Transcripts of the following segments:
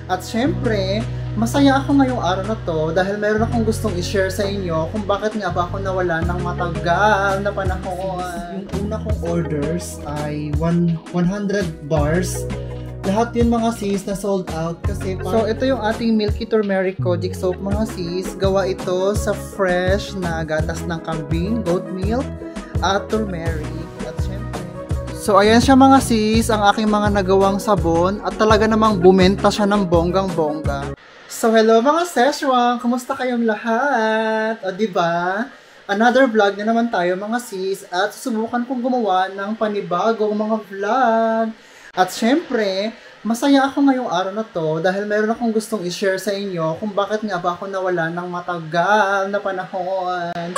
At syempre, masaya ako ngayong araw na to dahil meron akong gustong i-share sa inyo kung bakit nga ba ako nawala ng matagal na panahon. Yung una kong orders ay 100 bars. Lahat yun mga sis na sold out kasi so ito yung ating Milky Turmeric Kojic Soap mga sis. Gawa ito sa fresh na gatas ng kambing, goat milk at turmeric. So ayan siya mga sis, ang aking mga nagawang sabon at talaga namang bumenta siya ng bonggang-bongga. So hello mga Szechuan, kumusta kayong lahat? O diba? Another vlog na naman tayo mga sis at susubukan kong gumawa ng panibagong mga vlog. At syempre, masaya ako ngayong araw na to dahil meron akong gustong i-share sa inyo kung bakit nga ba ako nawala ng matagal na panahon.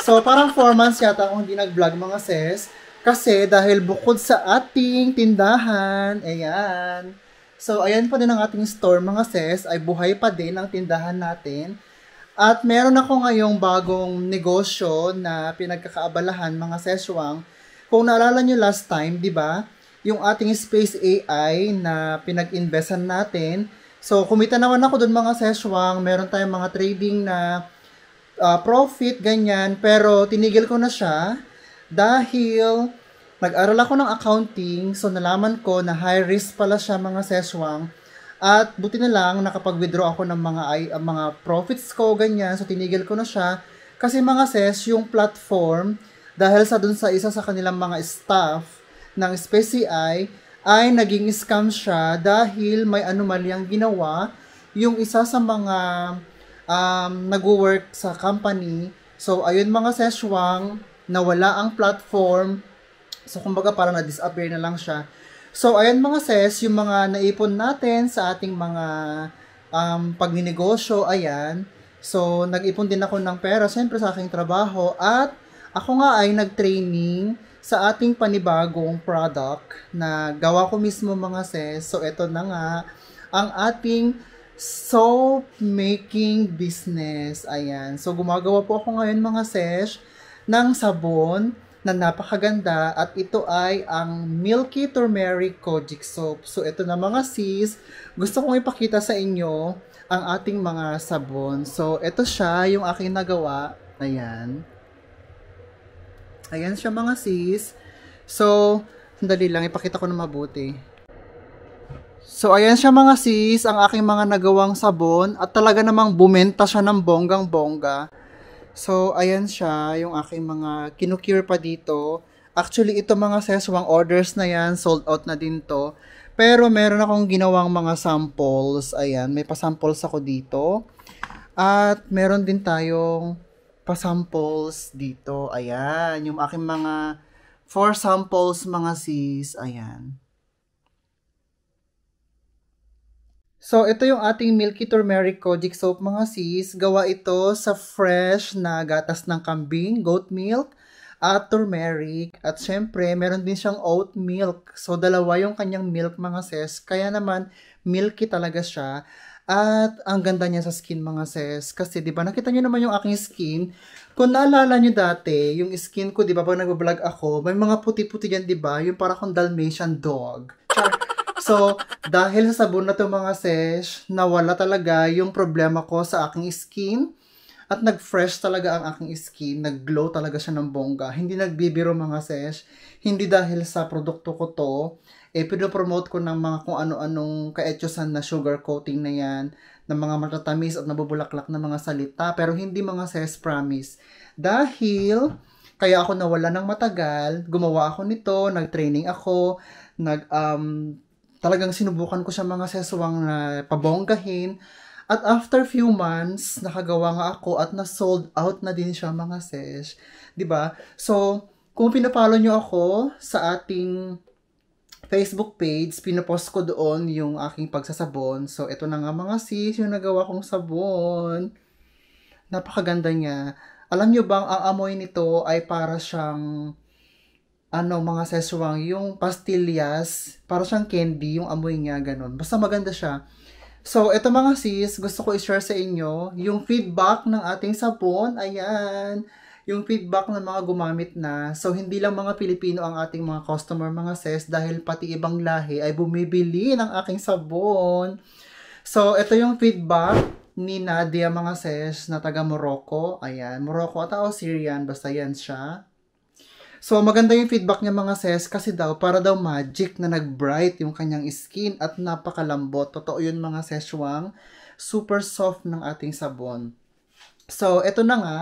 So parang 4 months yata akong hindi nag-vlog mga sis. Kasi dahil bukod sa ating tindahan, ayan. So, ayan pa din ang ating store mga sis, ay buhay pa din ang tindahan natin. At meron ako ngayong bagong negosyo na pinagkakaabalahan mga Szechuan. Kung naalala nyo last time, di ba? Yung ating Space AI na pinag-investan natin. So, kumita naman ako dun mga Szechuan. Meron tayong mga trading na profit, ganyan. Pero tinigil ko na siya. Dahil nag-aral ako ng accounting, so nalaman ko na high risk pala siya mga Szechuan. At buti na lang nakapag-withdraw ako ng mga profits ko, ganyan. So tinigil ko na siya. Kasi mga ses, yung platform, dahil sa dun sa isa sa kanilang mga staff ng SpaceCI, ay naging scam siya dahil may anomalyang ginawa yung isa sa mga nag-work sa company. So ayun mga Szechuan, nawala ang platform. So, kumbaga parang na-disappear na lang siya. So, ayan mga sis, yung mga naipon natin sa ating mga pagninegosyo, ayan. So, nag-ipon din ako ng pera, siyempre sa aking trabaho. At ako nga ay nag-training sa ating panibagong product na gawa ko mismo mga sis. So, ito na nga, ang ating soap making business. Ayan. So, gumagawa po ako ngayon mga sis ng sabon na napakaganda at ito ay ang Milky Turmeric Kojic Soap. So ito na mga sis, gusto kong ipakita sa inyo ang ating mga sabon. So ito siya yung aking nagawa. Ayan. Ayan siya mga sis. So, sandali lang, ipakita ko na mabuti. So ayan siya mga sis, ang aking mga nagawang sabon at talaga namang bumenta siya ng bonggang-bongga. So, ayan siya, yung aking mga kinukure pa dito. Actually, ito mga Szechuan orders na yan, sold out na din to. Pero meron akong ginawang mga samples. Ayan, may pasamples ako dito. At meron din tayong pasamples dito. Ayan, yung aking mga 4 samples mga sis. Ayan. So, ito yung ating Milky Turmeric Kojic Soap mga sis. Gawa ito sa fresh na gatas ng kambing, goat milk, at turmeric. At syempre, meron din siyang oat milk. So, dalawa yung kanyang milk mga sis. Kaya naman, milky talaga siya. At ang ganda niya sa skin mga sis. Kasi, di ba, nakita niyo naman yung aking skin. Kung naalala niyo dati, yung skin ko, di ba, pag nag-vlog ako, may mga puti-puti yan, di ba? Yung para akong Dalmatian dog. Char. So, dahil sa sabon na ito mga sesh, nawala talaga yung problema ko sa aking skin. At nag-fresh talaga ang aking skin. Nag-glow talaga siya ng bongga. Hindi nagbibiro mga sesh. Hindi dahil sa produkto ko to. Pinopromote ko ng mga kung ano-anong kaetyosan na sugar coating na yan. Ng mga matatamis at nabubulaklak na mga salita. Pero hindi mga sesh, promise. Dahil kaya ako nawala ng matagal. Gumawa ako nito. Nag-training ako. Talagang sinubukan ko siya mga Szechuan na pabonggahin. At after few months, nakagawa nga ako at na-sold out na din siya mga sesh. 'Di ba? So, kung pinapalo nyo ako sa ating Facebook page, pinopost ko doon yung aking pagsasabon. So, ito na nga mga sis, yung nagawa kong sabon. Napakaganda niya. Alam nyo bang ang amoy nito ay para siyang mga Szechuan, yung pastillas, para siyang candy, yung amoy niya, ganun. Basta maganda siya. So, ito mga sis, gusto ko i-share sa inyo yung feedback ng ating sabon. Ayan. Yung feedback ng mga gumamit na. So, hindi lang mga Pilipino ang ating mga customer, mga sis, dahil pati ibang lahi ay bumibili ng aking sabon. So, ito yung feedback ni Nadia mga sis na taga Morocco. Ayan, Morocco at o Syrian, basta yan siya. So, maganda yung feedback niya mga sis kasi daw, para daw magic na nag-bright yung kanyang skin at napakalambot. Totoo yun mga seswang. Super soft ng ating sabon. So, eto na nga.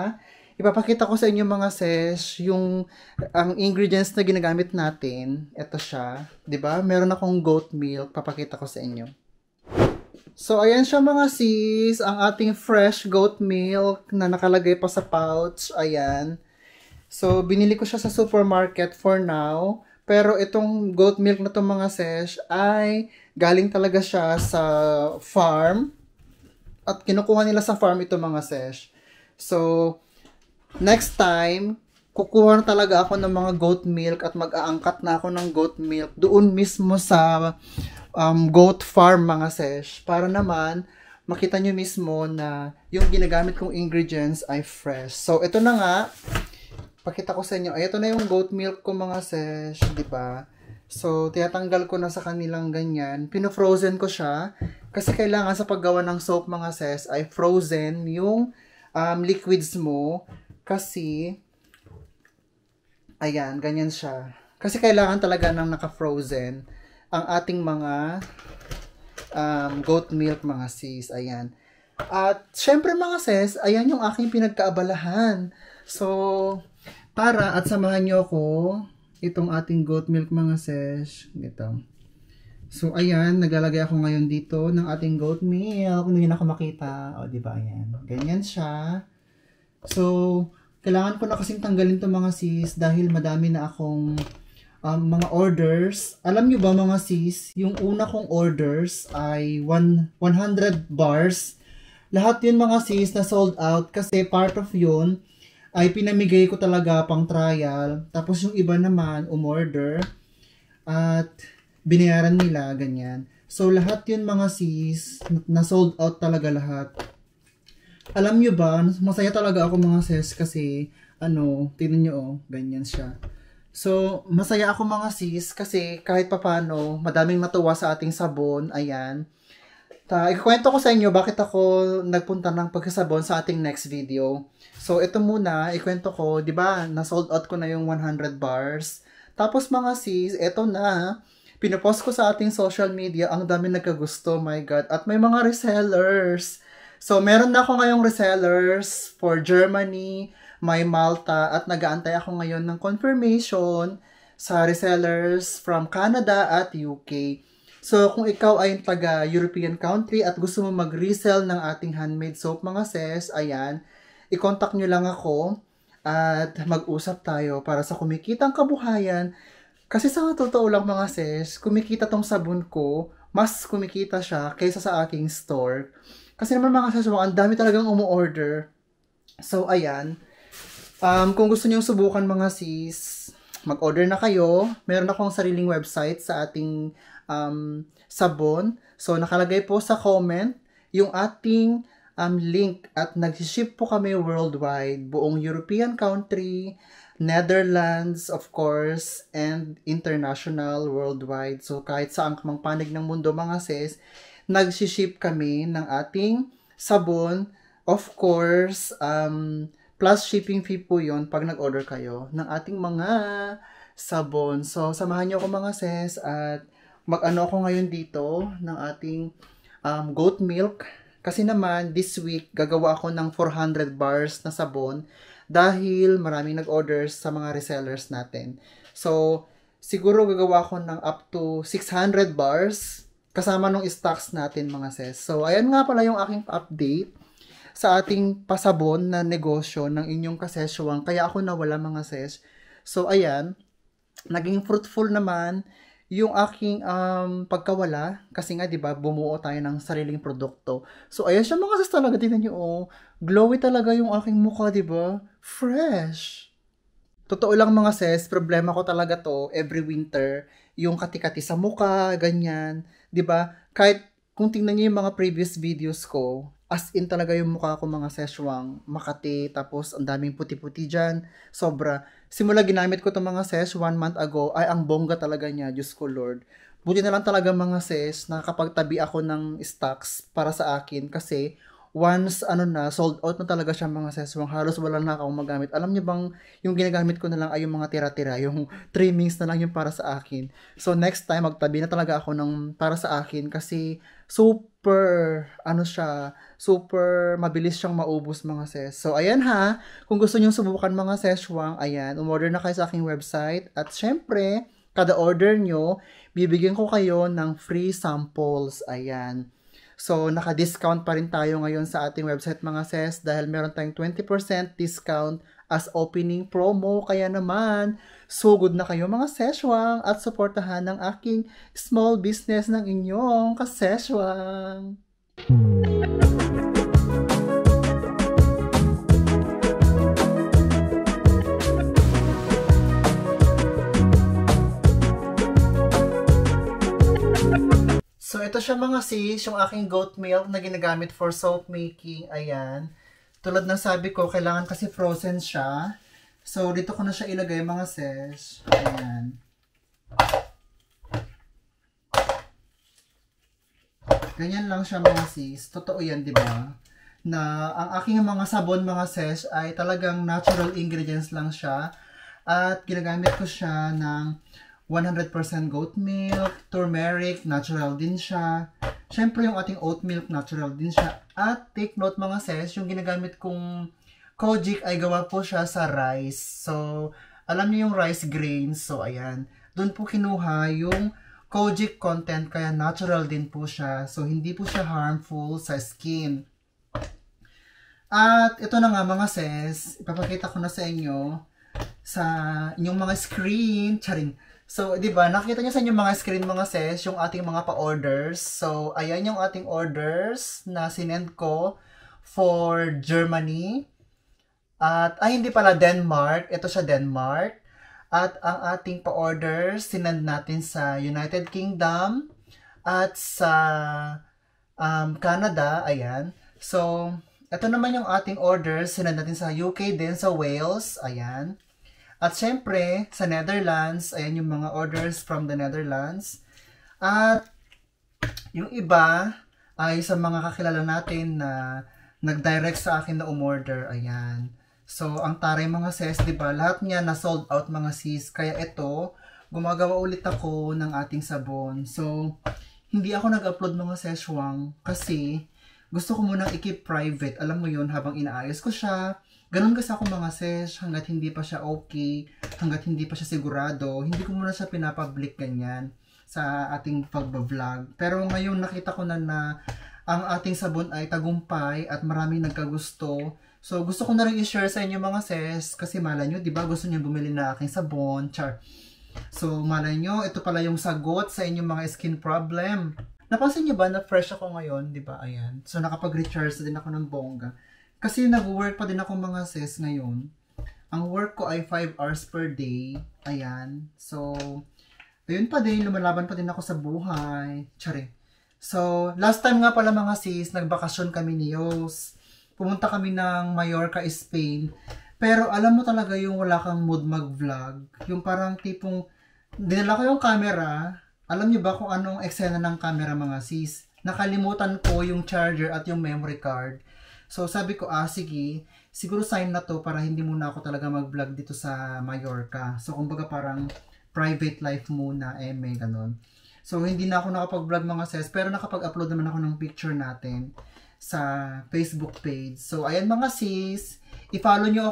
Ipapakita ko sa inyo mga sis, ang ingredients na ginagamit natin. Ito siya. 'Di ba? Meron akong goat milk. Papakita ko sa inyo. So, ayan siya mga sis. Ang ating fresh goat milk na nakalagay pa sa pouch. Ayan. So, binili ko siya sa supermarket for now. Pero itong goat milk na to mga sis ay galing talaga siya sa farm. At kinukuha nila sa farm ito mga sis. So, next time, kukuha na talaga ako ng mga goat milk at mag-aangkat na ako ng goat milk doon mismo sa goat farm mga sesh. Para naman, makita nyo mismo na yung ginagamit kong ingredients ay fresh. So, ito na nga. Pakita ko sa inyo. Ay, ito na yung goat milk ko mga sesh. Diba? So, tinatanggal ko na sa kanilang ganyan. Pino-frozen ko siya. Kasi kailangan sa paggawa ng soap mga sesh ay frozen yung liquids mo. Kasi, ayan, ganyan siya. Kasi kailangan talaga ng naka-frozen ang ating mga goat milk mga sis. Ayan. At, syempre mga sis, ayan yung aking pinagkaabalahan. So, tara at samahan nyo ako itong ating goat milk mga sis. Ito. So, ayan, naglalagay ako ngayon dito ng ating goat milk. Hindi na ako makita. O, diba, ayan. Ganyan siya. So, kailangan ko na kasing tanggalin to mga sis dahil madami na akong mga orders. Alam nyo ba mga sis, yung una kong orders ay 100 bars. Lahat yun mga sis na sold out kasi part of yun ay pinamigay ko talaga pang trial. Tapos yung iba naman umorder at binayaran nila, ganyan. So lahat yun mga sis na sold out talaga lahat. Alam nyo ba, masaya talaga ako mga sis kasi, tingnan nyo ganyan siya. So, masaya ako mga sis kasi kahit papano, madaming natuwa sa ating sabon, ayan. Ikukwento ko sa inyo bakit ako nagpunta ng pagkasabon sa ating next video. So, ito muna, ikwento ko, di ba, na-sold out ko na yung 100 bars. Tapos mga sis, ito na, pinopost ko sa ating social media, ang dami nagkagusto, my God. At may mga resellers. So, meron na ako ngayong resellers for Germany, may Malta, at nag-aantay ako ngayon ng confirmation sa resellers from Canada at UK. So, kung ikaw ay taga-European country at gusto mo mag-resell ng ating handmade soap mga sis, ayan, i-contact nyo lang ako at mag-usap tayo para sa kumikitang kabuhayan. Kasi sa totoo lang mga sis, kumikita tong sabon ko, mas kumikita siya kaysa sa aking store. Kasi naman mga sis, ang dami talagang umu-order. So, ayan. Kung gusto niyo subukan mga sis, mag-order na kayo. Meron akong sariling website sa ating sabon. So, nakalagay po sa comment yung ating link at nag-ship po kami worldwide. Buong European country, Netherlands, of course, and international, worldwide. So, kahit saan mang panig ng mundo mga sis, nag-ship kami ng ating sabon. Of course, plus shipping fee po yun pag nag-order kayo ng ating mga sabon. So, samahan niyo ako mga sis at mag-ano ako ngayon dito ng ating goat milk. Kasi naman, this week, gagawa ako ng 400 bars na sabon dahil maraming nag-orders sa mga resellers natin. So, siguro gagawa ako ng up to 600 bars kasama nung stocks natin mga sis. So, ayan nga pala yung aking update sa ating pasabon na negosyo ng inyong kaseswang. Kaya ako nawala mga sis. So, ayan, naging fruitful naman yung aking pagkawala. Kasi nga, di ba, bumuo tayo ng sariling produkto. So, ayan siya mga sis talaga. Tingnan nyo, oh. Glowy talaga yung aking mukha, di ba? Fresh. Totoo lang mga sis, problema ko talaga to every winter. Yung kati-kati sa mukha, ganyan. 'Di ba? Kahit kung tingnan niyo yung mga previous videos ko, as in talaga yung mukha ko mga seswang, makati, tapos ang daming puti-puti dyan. Sobra. Simula ginamit ko itong mga sesh 1 month ago, ay ang bongga talaga niya, Diyos ko Lord. Buti na lang talaga mga sis, nakakapagtabi ako ng stocks para sa akin kasi once sold out na talaga siya mga sis. Halos wala na akong magamit. Alam niyo bang yung ginagamit ko na lang ay yung mga tira-tira, yung trimmings na lang yung para sa akin. So next time magtabi na talaga ako ng para sa akin kasi super super mabilis siyang maubos mga sis. So ayan ha, kung gusto niyo subukan mga seswang, ayan, umorder na kayo sa aking website at syempre kada order nyo, bibigyan ko kayo ng free samples. Ayan. So, naka-discount pa rin tayo ngayon sa ating website mga sis dahil meron tayong 20% discount as opening promo. Kaya naman, sugod na kayo mga seswang at suportahan ng aking small business ng inyong kaseswang. So, ito siya mga sis, yung aking goat milk na ginagamit for soap making. Ayan. Tulad ng sabi ko, kailangan kasi frozen siya. So, dito ko na siya ilagay mga sis. Ayan. Ganyan lang siya mga sis. Totoo yan, di ba? Na ang aking mga sabon mga sis ay talagang natural ingredients lang siya. At ginagamit ko siya ng 100% goat milk, turmeric, natural din siya. Siyempre yung ating oat milk, natural din siya. At take note mga sis, yung ginagamit kong Kojic ay gawa po siya sa rice. So, alam niyo yung rice grains. So, ayan. Doon po kinuha yung Kojic content, kaya natural din po siya. So, hindi po siya harmful sa skin. At ito na nga mga sis, ipapakita ko na sa inyo sa inyong mga screen. Charing. So, di ba, nakita niyo sa inyong mga screen mga sis, yung ating mga pa-orders. So, ayan yung ating orders na sinend ko for Germany. At, hindi pala Denmark. Ito siya Denmark. At ang ating pa-orders, sinend natin sa United Kingdom at sa Canada. Ayan. So, ito naman yung ating orders, sinend natin sa UK din, sa Wales. Ayan. At syempre, sa Netherlands, ayan yung mga orders from the Netherlands. At yung iba ay sa mga kakilala natin na nag-direct sa akin na umorder. Ayan. So, ang taray mga sis, diba? Lahat niya na sold out mga sis. Kaya ito, gumagawa ulit ako ng ating sabon. So, hindi ako nag-upload mga seswang kasi gusto ko munang i-keep private. Alam mo yun, habang inaayos ko siya. Ganun kasi ako mga sis, hanggat hindi pa siya okay, hanggat hindi pa siya sigurado, hindi ko muna siya pinapublic ganyan sa ating pag-vlog. Pero ngayon nakita ko na ang ating sabon ay tagumpay at maraming nagkagusto. So gusto ko na rin i-share sa inyo mga sis, kasi malay nyo, di ba gusto niyo bumili na aking sabon, char. So malay nyo, ito pala yung sagot sa inyong mga skin problem. Napansin niyo ba na fresh ako ngayon, di ba? Ayan. So nakapag-recharge din ako ng bongga. Kasi nag-work pa din ako mga sis ngayon. Ang work ko ay 5 hours per day. Ayan. So, ayun pa din. Lumalaban pa din ako sa buhay. Tsari. So, last time nga pala mga sis, nagbakasyon kami ni Yos. Pumunta kami ng Mallorca, Spain. Pero alam mo talaga yung wala kang mood mag-vlog. Yung parang tipong, dinala ko yung camera. Alam niyo ba kung anong eksena ng camera mga sis? Nakalimutan ko yung charger at yung memory card. So, sabi ko, sige, siguro sign na to para hindi muna ako talaga mag-vlog dito sa Mallorca. So, kumbaga parang private life muna, may ganun. So, hindi na ako nakapag-vlog mga sis, pero nakapag-upload naman ako ng picture natin sa Facebook page. So, ayan mga sis, i-follow nyo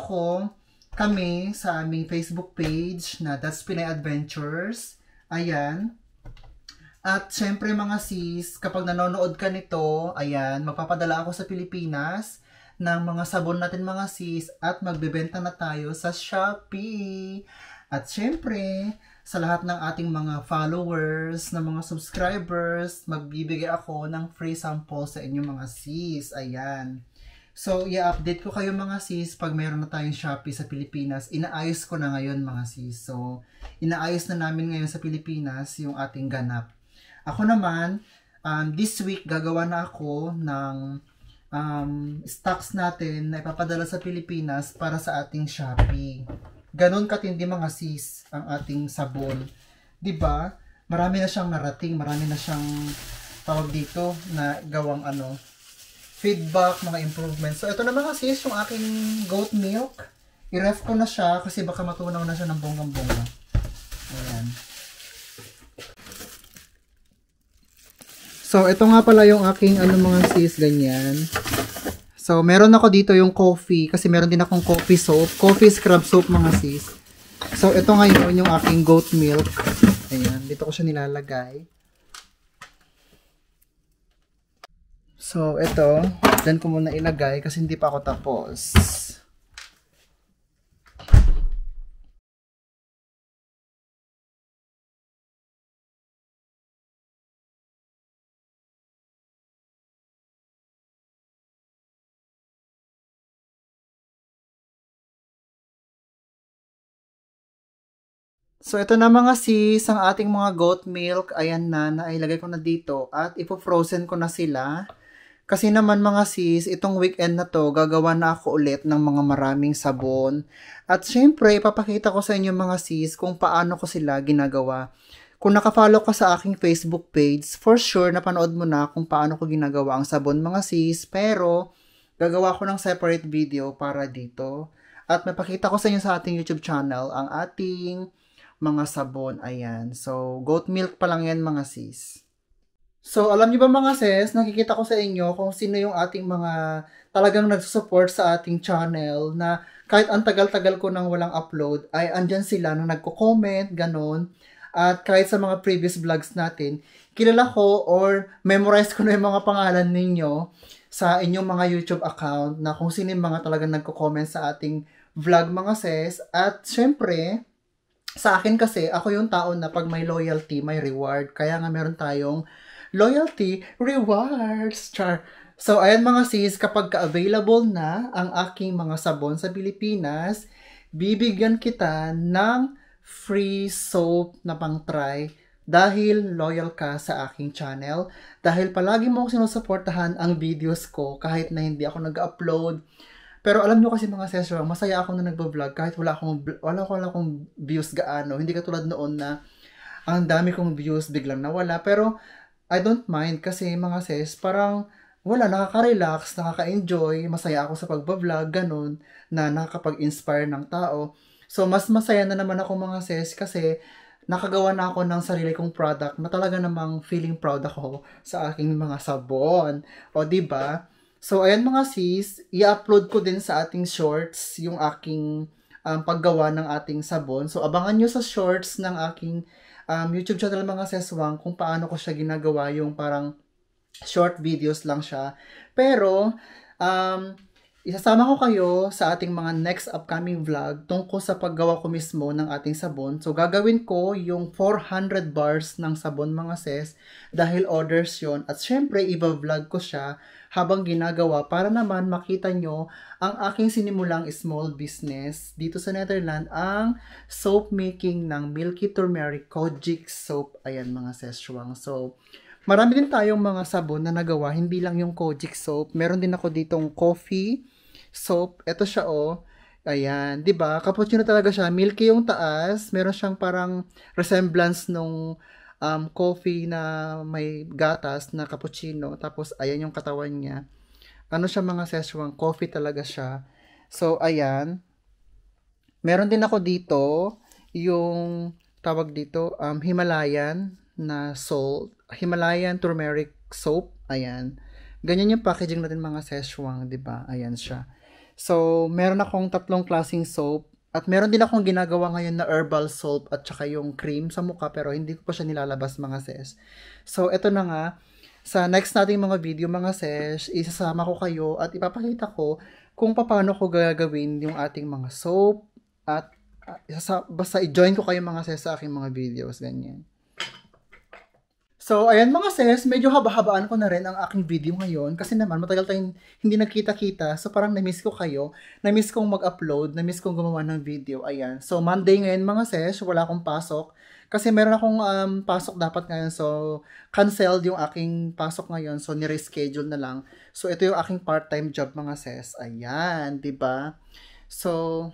kami sa aming Facebook page na That's Pinay Adventures. Ayan. At syempre mga sis, kapag nanonood ka nito, ayan, magpapadala ako sa Pilipinas ng mga sabon natin mga sis at magbebenta na tayo sa Shopee. At syempre, sa lahat ng ating mga followers, na mga subscribers, magbibigay ako ng free sample sa inyo mga sis. Ayan. So, i-update ko kayo mga sis pag meron na tayong Shopee sa Pilipinas. Inaayos ko na ngayon mga sis. So, inaayos na namin ngayon sa Pilipinas yung ating ganap. Ako naman, this week gagawa na ako ng stocks natin na ipapadala sa Pilipinas para sa ating Shopee. Ganon katindi mga sis ang ating sabon. 'Di ba? marami na siyang narating, marami na siyang tawag dito na gawang feedback, mga improvements. So, ito na mga sis, yung aking goat milk. I-ref ko na siya kasi baka matunaw na siya ng bonggang-bongga. Ayan. So, ito nga pala yung aking mga sis, ganyan. So, meron ako dito yung coffee kasi meron din akong coffee soap. Coffee scrub soap mga sis. So, ito ngayon yung aking goat milk. Ayan, dito ko siya nilalagay. So, ito. Diyan ko muna ilagay kasi hindi pa ako tapos. So, ito na mga sis, ang ating mga goat milk. Ayan na, nailagay ko na dito. At ipo-frozen ko na sila. Kasi naman mga sis, itong weekend na to, gagawa na ako ulit ng mga maraming sabon. At syempre, ipapakita ko sa inyo mga sis kung paano ko sila ginagawa. Kung nakafollow ka sa aking Facebook page, for sure, napanood mo na kung paano ko ginagawa ang sabon mga sis. Pero, gagawa ko ng separate video para dito. At mapakita ko sa inyo sa ating YouTube channel ang ating mga sabon. Ayan. So, goat milk pa lang yan mga sis. So, alam niyo ba mga sis, nakikita ko sa inyo kung sino yung ating mga talagang nagsusupport sa ating channel na kahit ang tagal-tagal ko nang walang upload, ay andyan sila na nagko-comment, ganon. At kahit sa mga previous vlogs natin, kilala ko or memorize ko na yung mga pangalan ninyo sa inyong mga YouTube account na kung sino yung mga talagang nagko-comment sa ating vlog mga sis. At syempre, sa akin kasi, ako yung tao na pag may loyalty, may reward. Kaya nga meron tayong loyalty rewards. Char. So, ayan mga sis, kapag ka-available na ang aking mga sabon sa Pilipinas, bibigyan kita ng free soap na pang-try dahil loyal ka sa aking channel. Dahil palagi mo ako sinusuportahan ang videos ko kahit na hindi ako nag-upload. Pero alam nyo kasi mga sis, masaya ako na nagbo-vlog kahit wala akong views gaano. Hindi katulad noon na ang dami kong views biglang nawala. Pero I don't mind kasi mga sis, parang wala, nakaka-relax, nakaka-enjoy, masaya ako sa pagbablog, ganun, na nakakapag-inspire ng tao. So, mas masaya na naman ako mga sis kasi nakagawa na ako ng sarili kong product na talaga namang feeling proud ako sa aking mga sabon. O, diba? So, ayan mga sis, i-upload ko din sa ating shorts yung aking paggawa ng ating sabon. So, abangan nyo sa shorts ng aking YouTube channel mga seswang kung paano ko siya ginagawa, yung parang short videos lang siya. Pero, isasama ko kayo sa ating mga next upcoming vlog tungkol sa paggawa ko mismo ng ating sabon. So, gagawin ko yung 400 bars ng sabon mga sis dahil orders yon. At syempre, iba-vlog ko siya habang ginagawa para naman makita nyo ang aking sinimulang small business dito sa Netherlands, ang soap making ng Milky Turmeric Kojic Soap. Ayan mga seswang. So, marami din tayong mga sabon na nagawa, hindi lang yung Kojic Soap. Meron din ako ditong coffee soap. Ito siya Ayan, 'di ba? Cappuccino talaga siya. Milky yung taas, meron siyang parang resemblance nung coffee na may gatas na cappuccino. Tapos ayan yung katawan niya. Ano siya mga seswang, coffee talaga siya. So ayan. Meron din ako dito yung tawag dito Himalayan na salt, Himalayan turmeric soap. Ayan. Ganyan yung packaging natin mga seswang, 'di ba? Ayan siya. So, meron akong 3 klaseng soap at meron din akong ginagawa ngayon na herbal soap at saka yung cream sa mukha pero hindi ko pa siya nilalabas mga ses. So, eto na nga. Sa next nating mga video mga ses, isasama ko kayo at ipapakita ko kung paano ko gagawin yung ating mga soap at basta i-join ko kayo mga ses sa aking mga videos. Ganyan. So, ayan mga sis, medyo haba-habaan ko na rin ang aking video ngayon kasi naman matagal tayong hindi nagkita-kita. So, parang na-miss ko kayo. Na-miss kong mag-upload, na-miss kong gumawa ng video. Ayan. So, Monday ngayon mga sis, wala akong pasok. Kasi meron akong pasok dapat ngayon. So, canceled yung aking pasok ngayon. So, ni-reschedule na lang. So, ito yung aking part-time job mga sis. Ayan, 'di ba? So,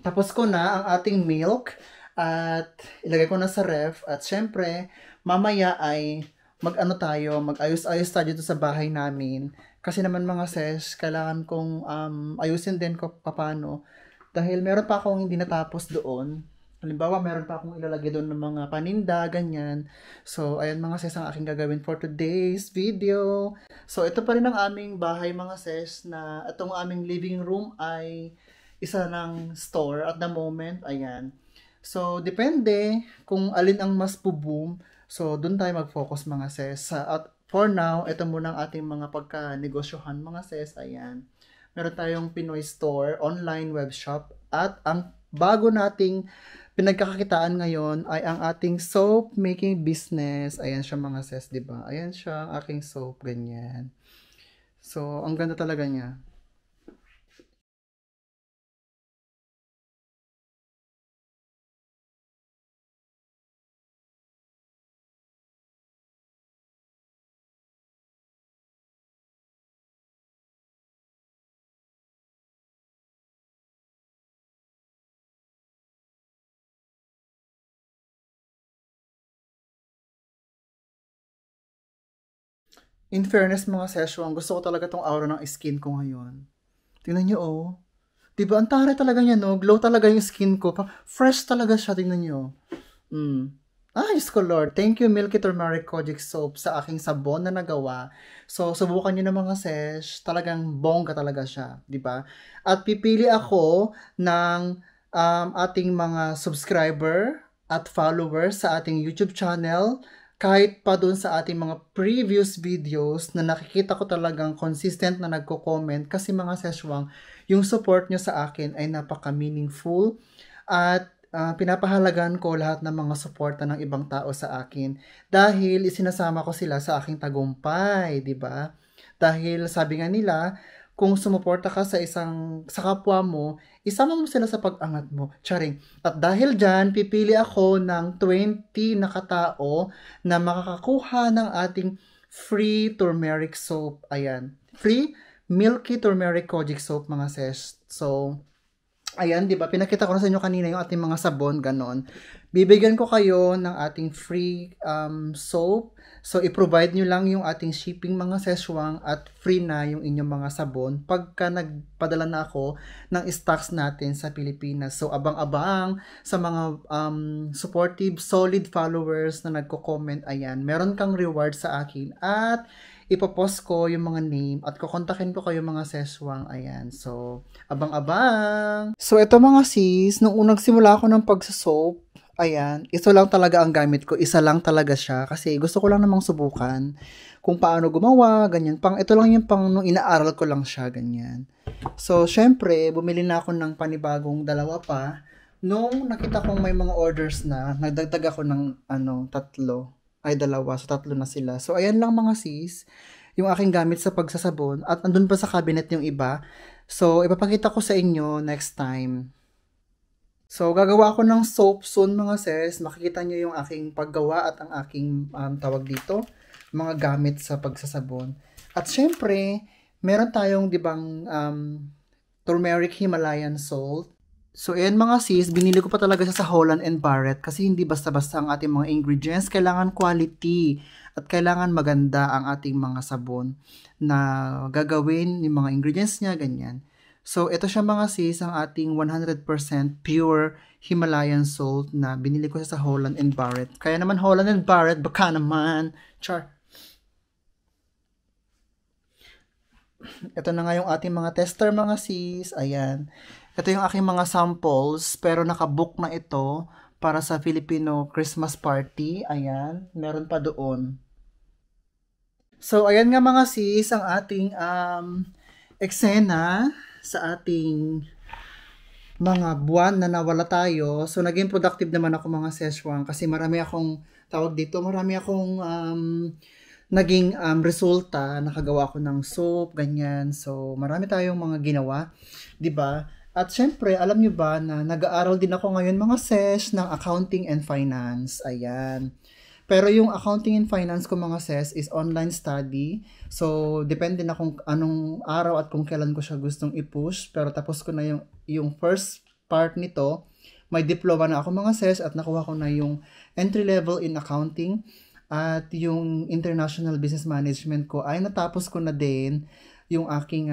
tapos ko na ang ating milk. At ilagay ko na sa ref. At syempre, mamaya ay mag-ayos-ayos tayo dito sa bahay namin. Kasi naman mga sis, kailangan kong ayusin din ko paano. Dahil meron pa akong hindi natapos doon. Halimbawa, meron pa akong ilalagay doon ng mga paninda, ganyan. So, ayan mga sis ang aking gagawin for today's video. So, ito pa rin ang aming bahay mga sis na itong aming living room ay isa ng store at the moment. Ayan. So, depende kung alin ang mas boom. So, doon tayo mag-focus mga sis. At for now, ito muna ang ating mga pagka-negosyohan mga sis. Ayan. Meron tayong Pinoy store, online webshop. At ang bago nating pinagkakakitaan ngayon ay ang ating soap making business. Ayan siya mga sis, di ba? Ayan siya, ang aking soap, ganyan. So, ang ganda talaga niya. In fairness mga session, gusto ko talaga tong aura ng skin ko ngayon. Tingnan niyo oh. Diba, ang tare talaga niya, no? Glow talaga yung skin ko. Fresh talaga siya, tingnan niyo. Diyos ko Lord. Thank you, Milky Turmeric Kojic Soap sa aking sabon na nagawa. So, subukan niyo na mga sesh. Talagang bongga talaga siya, di ba? At pipili ako ng ating mga subscriber at followers sa ating YouTube channel kahit pa dun sa ating mga previous videos na nakikita ko talagang consistent na nagko-comment kasi mga seshwang, yung support nyo sa akin ay napaka-meaningful at pinapahalagan ko lahat ng mga suporta ng ibang tao sa akin dahil isinasama ko sila sa aking tagumpay, di ba? Dahil sabi nga nila, kung sumuporta ka sa kapwa mo, isama mo sila sa pag-angat mo. Charing. At dahil dyan, pipili ako ng 20 na katao na makakakuha ng ating free turmeric soap. Ayan. Free Milky Turmeric Kojic Soap, mga ses. So, ayan, di ba? Pinakita ko na sa inyo kanina yung ating mga sabon, ganon. Bibigyan ko kayo ng ating free soap. So, i-provide nyo lang yung ating shipping mga seswang at free na yung inyong mga sabon pagka nagpadala na ako ng stocks natin sa Pilipinas. So, abang-abang sa mga supportive, solid followers na nagko-comment, ayan, meron kang reward sa akin at ipopost ko yung mga name at kukontakin ko kayo mga seswang, ayan. So, abang-abang! So, ito mga sis, nung unang simula ako ng pagsasoap, ayan, ito lang talaga ang gamit ko. Isa lang talaga siya kasi gusto ko lang namang subukan kung paano gumawa, ganyan. Ito lang yung nung inaaral ko lang siya, ganyan. So, syempre, bumili na ako ng panibagong dalawa pa. Nung nakita kong may mga orders na, nagdagdag ako ng dalawa. So, tatlo na sila. So, ayan lang mga sis, yung aking gamit sa pagsasabon. At andun pa sa cabinet yung iba. So, ipapakita ko sa inyo next time. So, gagawa ako ng soap soon mga sis. Makikita nyo yung aking paggawa at ang aking tawag dito, mga gamit sa pagsasabon. At syempre, meron tayong dibang turmeric Himalayan salt. So, ayan mga sis, binili ko pa talaga siya sa Holland & Barrett kasi hindi basta-basta ang ating mga ingredients. Kailangan quality at kailangan maganda ang ating mga sabon na gagawin, yung mga ingredients niya, ganyan. So, ito siya mga sis, ang ating 100% pure Himalayan salt na binili ko siya sa Holland & Barrett. Kaya naman Holland & Barrett, baka naman. Char. Ito na nga yung ating mga tester mga sis. Ayan. Ito yung aking mga samples, pero nakabook na ito para sa Filipino Christmas party. Ayan. Meron pa doon. So, ayan nga mga sis, ang ating eksena sa ating mga buwan na nawala tayo. So, naging productive naman ako mga seswang kasi marami akong naging resulta. Nakagawa ako ng soap, ganyan. So, marami tayong mga ginawa, 'di ba? At syempre, alam nyo ba na nag-aaral din ako ngayon mga ses ng accounting and finance. Ayan. Pero yung accounting and finance ko mga ses is online study. So, depende na kung anong araw at kung kailan ko siya gustong i-push. Pero tapos ko na yung first part nito. may diploma na ako mga sis at nakuha ko na yung entry level in accounting at yung international business management ko ay natapos ko na din yung aking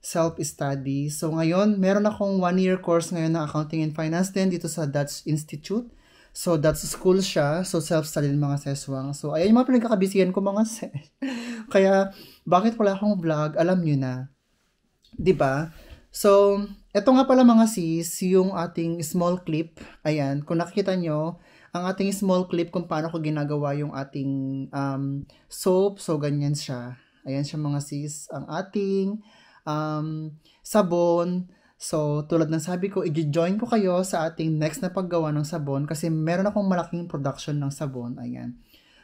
self-study. So ngayon, meron akong 1-year course ngayon na accounting and finance din dito sa Dutch Institute. So, that's school siya. So, self-study mga seswang. So, ayan yung mga pinagkakabisihan ko mga ses. Kaya, bakit wala akong vlog? Alam nyo na. 'Di ba? So, eto nga pala mga sis, yung ating small clip. Ayan, kung nakikita nyo, ang ating small clip kung paano ko ginagawa yung ating soap. So, ganyan siya. Ayan siya mga sis. Ang ating sabon. So, tulad ng sabi ko, i-join ko kayo sa ating next na paggawa ng sabon kasi meron akong malaking production ng sabon. Ayan.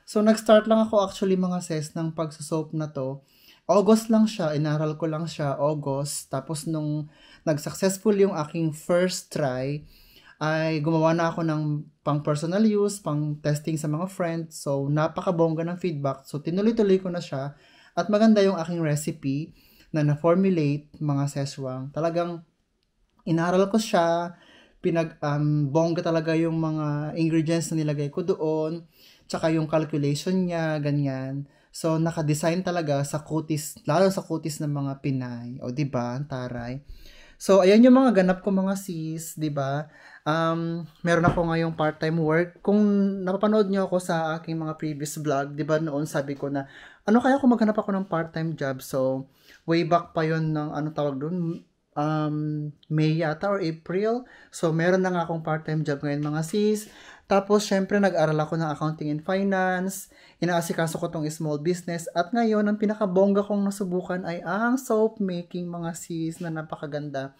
So, nag-start lang ako actually mga sis ng pagsusoap na to. August lang siya, inaral ko lang siya, August. Tapos nung nag-successful yung aking first try, ay gumawa na ako ng pang personal use, pang testing sa mga friends. So, napakabongga ng feedback. So, tinuloy-tuloy ko na siya. At maganda yung aking recipe na na-formulate mga seswang. Talagang inaral ko siya, bongga talaga yung mga ingredients na nilagay ko doon, tsaka yung calculation niya, ganyan. So, naka-design talaga sa kutis, lalo sa kutis ng mga Pinay. O, diba? Taray. So, ayan yung mga ganap ko mga sis, diba? Meron ako ngayong part-time work. Kung napapanood nyo ako sa aking mga previous vlog, diba noon sabi ko na, ano kaya kung maghanap ako ng part-time job? So, way back pa yon ng, ano tawag doon, May yata or April. So, meron na nga akong part-time job ngayon mga sis. Tapos, syempre, nag-aral ako ng accounting and finance. Inaasikaso ko tong small business. At ngayon, ang pinakabongga kong nasubukan ay ang soap making mga sis na napakaganda.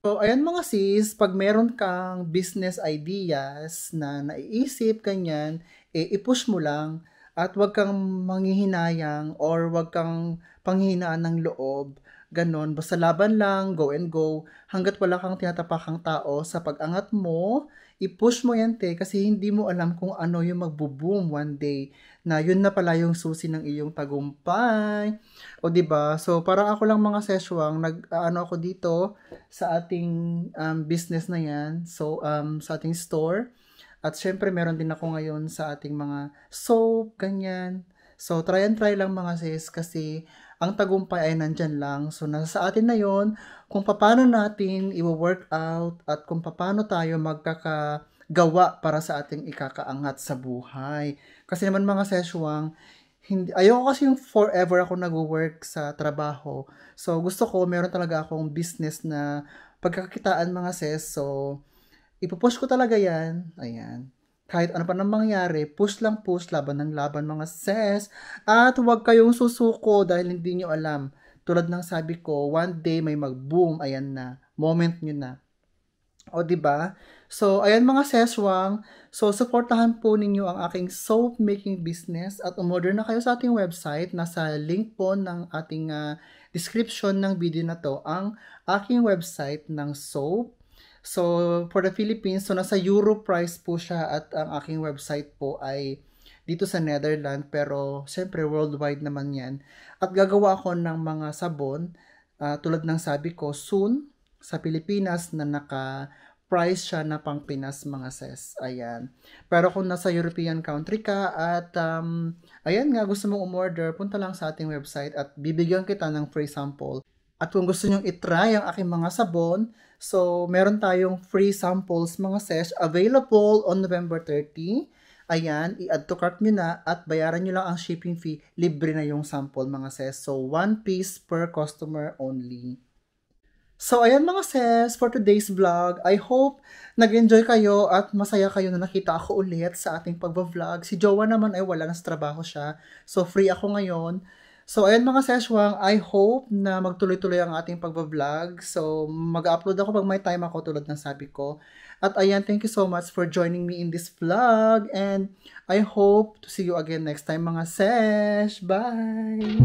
So, ayan mga sis, pag meron kang business ideas na naiisip, ganyan, i-push mo lang at wag kang manghihinayang or wag kang panghihinaan ng loob. Ganon, basta laban lang, go and go, hanggat wala kang tinatapakang tao sa pag-angat mo, i-push mo yan kasi hindi mo alam kung ano yung magbo-boom one day, na yun na pala yung susi ng iyong tagumpay. O diba? So, parang ako lang mga seswang, nag-ano ako dito sa ating business na yan, so, sa ating store, at syempre meron din ako ngayon sa ating mga soap, ganyan. So, try and try lang mga sis kasi ang tagumpay ay nandyan lang. So, nasa sa atin na yon kung paano natin i-work out at kung paano tayo magkakagawa para sa ating ikakaangat sa buhay. Kasi naman mga seswang, ayoko kasi yung forever ako nag-work sa trabaho. So, gusto ko, meron talaga akong business na pagkakakitaan mga ses. So, ipupush ko talaga yan. Ayan. Kahit ano pa nang mangyari, push lang push, laban ng laban mga ses. At huwag kayong susuko dahil hindi nyo alam. Tulad ng sabi ko, one day may mag-boom, ayan na. Moment nyo na. O, diba? So, ayan mga seswang. So, supportahan po ninyo ang aking soap making business at umorder na kayo sa ating website. Nasa link po ng ating description ng video na to, ang aking website ng soap. So, for the Philippines, so nasa euro price po siya at ang aking website po ay dito sa Netherlands, pero syempre worldwide naman yan. At gagawa ako ng mga sabon, tulad ng sabi ko, soon sa Pilipinas na naka-price siya na pang Pinas mga ses. Ayan. Pero kung nasa European country ka at ayan nga, gusto mong umorder, punta lang sa ating website at bibigyan kita ng free sample. At kung gusto nyong itry ang aking mga sabon, so meron tayong free samples mga sesh available on November 30. Ayan, i-add to cart nyo na at bayaran nyo lang ang shipping fee. Libre na yung sample mga sesh. So 1 piece per customer only. So ayan mga sesh, for today's vlog, I hope nag-enjoy kayo at masaya kayo na nakita ako ulit sa ating pagbablog. Si Jowa naman ay wala na sa trabaho siya. So free ako ngayon. So, ayan mga seswang, I hope na magtuloy-tuloy ang ating pagbablog. So, mag-upload ako pag may time ako tulad ng sabi ko. At ayan, thank you so much for joining me in this vlog. And I hope to see you again next time mga sesh. Bye!